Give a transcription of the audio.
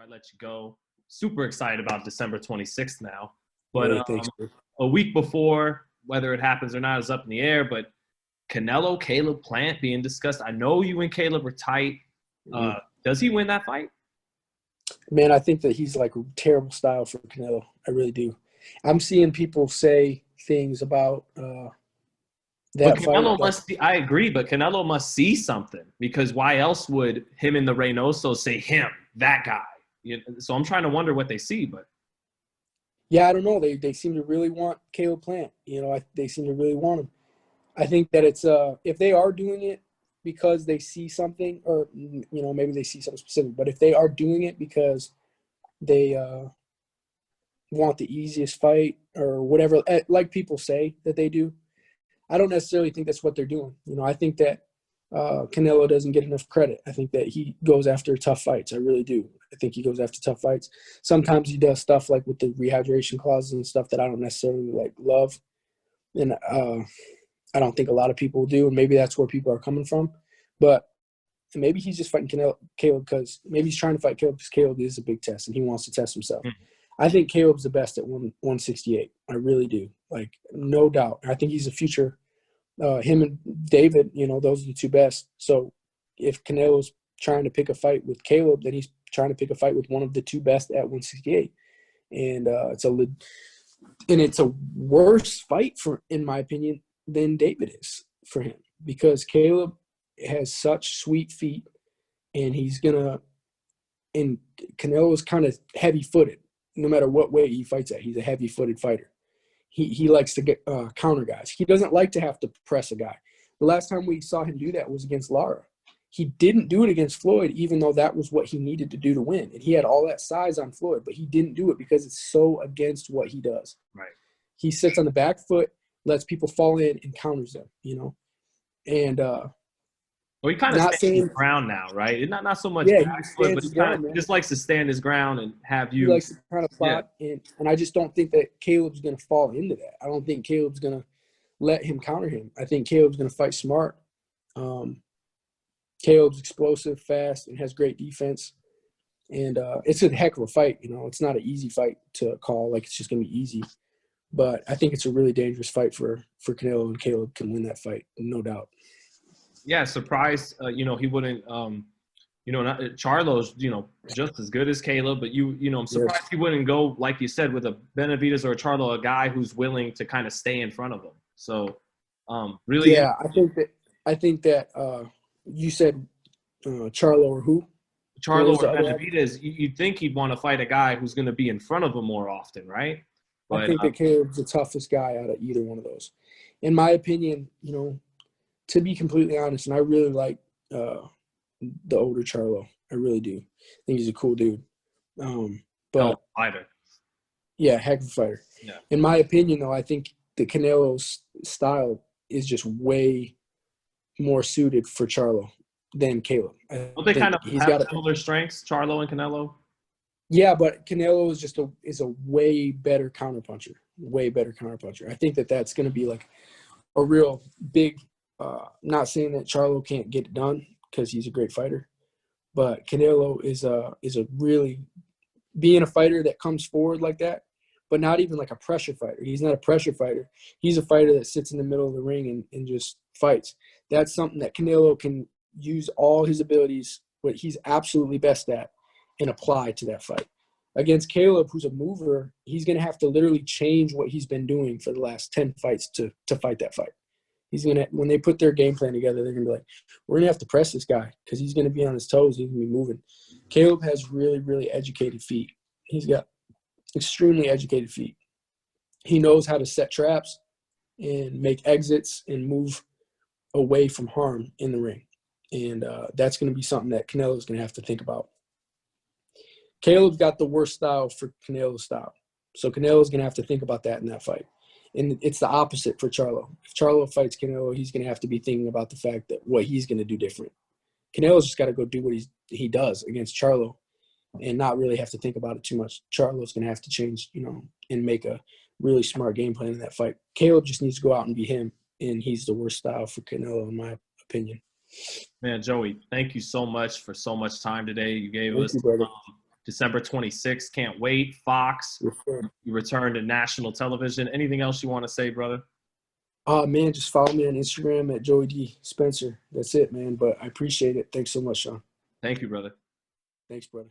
before I let you go. Super excited about December 26th now. But Hey, thanks. a week before, whether it happens or not is up in the air. But Canelo, Caleb Plant being discussed. I know you and Caleb are tight. Does he win that fight? Man, I think that he's like a terrible style for Canelo. I really do. I'm seeing people say things about But that Canelo fight. must see, I agree, but Canelo must see something, because why else would him and the Reynoso say him, that guy? So I'm trying to wonder what they see, but Yeah, I don't know. They seem to really want Caleb Plant. They seem to really want him. I think that it's if they are doing it because they see something, or maybe they see something specific, but if they are doing it because they want the easiest fight or whatever, like people say that they do, I don't necessarily think that's what they're doing. I think that Canelo doesn't get enough credit. I think that he goes after tough fights. I really do. I think he goes after tough fights. Sometimes he does stuff like with the rehydration clauses and stuff that I don't necessarily love. And I don't think a lot of people do. And maybe that's where people are coming from. But maybe he's just fighting Caleb because maybe he's trying to fight Caleb because Caleb is a big test and he wants to test himself. I think Caleb's the best at 168. I really do. No doubt. I think he's a future. Him and David, those are the two best. So if Canelo's trying to pick a fight with Caleb, then he's trying to pick a fight with one of the two best at 168. And it's a worse fight in my opinion, than David is for him, because Caleb has such sweet feet, and and Canelo's kind of heavy-footed. No matter what weight he fights at, he's a heavy-footed fighter. He likes to get counter guys. He doesn't like to have to press a guy. The last time we saw him do that was against Lara. He didn't do it against Floyd, even though that was what he needed to do to win. And he had all that size on Floyd, but he didn't do it because it's so against what he does. Right. He sits on the back foot, lets people fall in, and counters them, And well, he kind of stands his ground now, right? Not so much back foot, but he just likes to stand his ground and have you. He likes to kind of plot, and I just don't think that Caleb's going to fall into that. I don't think Caleb's going to let him counter him. I think Caleb's going to fight smart. Caleb's explosive, fast, and has great defense. And it's a heck of a fight. It's not an easy fight to call. It's just going to be easy. But I think it's a really dangerous fight for Canelo, and Caleb can win that fight, no doubt. Yeah, surprised. He wouldn't. Charlo's, just as good as Caleb, but I'm surprised he wouldn't go, like you said, with a Benavidez or a Charlo, a guy who's willing to kind of stay in front of him. So, really. Yeah, I think that you said Charlo or who? Charlo or Benavidez. You'd think he'd want to fight a guy who's going to be in front of him more often, right? But I think that Caleb's the toughest guy out of either one of those. In my opinion, to be completely honest, and I really like the older Charlo. I really do. I think he's a cool dude. But fighter. Yeah, heck of a fighter. Yeah. In my opinion, though, I think the Canelo's style is just way more suited for Charlo than Caleb. Don't they kind of have similar strengths, Charlo and Canelo? Yeah, but Canelo is a way better counterpuncher. Way better counterpuncher. I think that's going to be a real big. Not saying that Charlo can't get it done because he's a great fighter, but Canelo is a really being a fighter that comes forward like that, but not even like a pressure fighter. He's not a pressure fighter. He's a fighter that sits in the middle of the ring and just fights. That's something that Canelo can use all his abilities, what he's absolutely best at, and apply to that fight. Against Caleb, who's a mover, he's going to have to literally change what he's been doing for the last 10 fights to fight that fight. When they put their game plan together, they're going to be like, we're going to have to press this guy because he's going to be on his toes. He's going to be moving. Caleb has really, really educated feet. He's got extremely educated feet. He knows how to set traps and make exits and move away from harm in the ring. And that's going to be something that Canelo's going to have to think about. Caleb's got the worst style for Canelo's style. So Canelo's going to have to think about that in that fight. And it's the opposite for Charlo. If Charlo fights Canelo, he's going to have to be thinking about the fact that what he's going to do different. Canelo's just got to go do what he does against Charlo and not really have to think about it too much. Charlo's going to have to change, and make a really smart game plan in that fight. Caleb just needs to go out and be him, and he's the worst style for Canelo, in my opinion. Man, Joey, thank you so much for so much time today. You gave us December 26th. Can't wait. Fox, you return to national television. Anything else you want to say, brother? Man, just follow me on Instagram at Joey D. Spencer. That's it, man. But I appreciate it. Thanks so much, Sean. Thank you, brother. Thanks, brother.